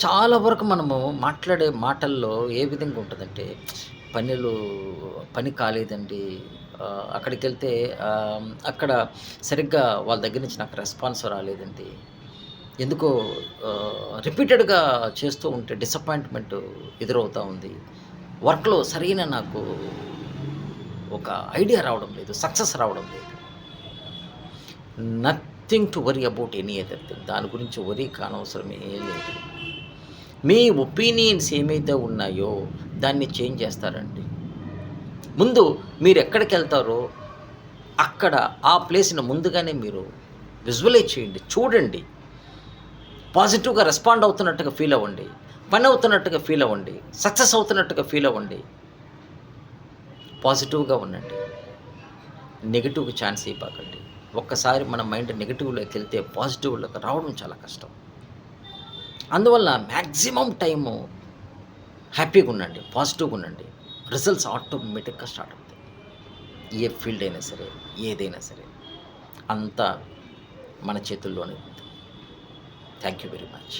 చాలా వరకు మనము మాట్లాడే మాటల్లో ఏ విధంగా ఉంటదంటే, పనులు పని కాలేదండి. అక్కడికెళ్తే అక్కడ సరిగ్గా వాళ్ళ దగ్గర నుంచి నాకు రెస్పాన్స్ రాలేదండి. ఎందుకో రిపీటెడ్‌గా చేస్తూ ఉంటే డిసప్పాయింట్‌మెంట్ ఎదురవుతా ఉంది. వర్క్‌లో సరైన నాకు ఒక ఐడియా రావడం లేదు. సక్సెస్ రావడం లేదు. Nothing to worry about any other thing. దాని గురించి వరీ కానవసరమే లేదు. మీ ఒపీనియన్స్ ఏమైతే ఉన్నాయో దాన్ని చేంజ్ చేస్తారండి. ముందు మీరెక్కడికెళ్తారో అక్కడ ఆ ప్లేస్‌ని ముందుగానే మీరు విజువలైజ్ చేయండి. చూడండి. పాజిటివ్‌గా రెస్పాండ్ అవుతున్నట్టుగా ఫీల్ అవ్వండి. పని అవుతున్నట్టుగా ఫీల్ అవ్వండి. సక్సెస్ అవుతున్నట్టుగా ఫీల్ అవ్వండి. పాజిటివ్‌గా ఉండండి. నెగెటివ్‌కి ఛాన్స్ ఇవ్వకండి. ఒక్కసారి మన మైండ్ నెగెటివ్‌లోకెళ్తే పాజిటివ్‌లోకి రావడం చాలా కష్టం. అందువల్ల మాక్సిమం టైము హ్యాపీగుండండి. పాజిటివ్‌గుండండి. రిజల్ట్స్ ఆటోమేటిక్‌గా స్టార్ట్ అవుతాయి. ఏ ఫీల్డ్ అయినా సరే, ఏదైనా సరే. అంతా మన చేతుల్లోనే ఉంది. Thank you very much.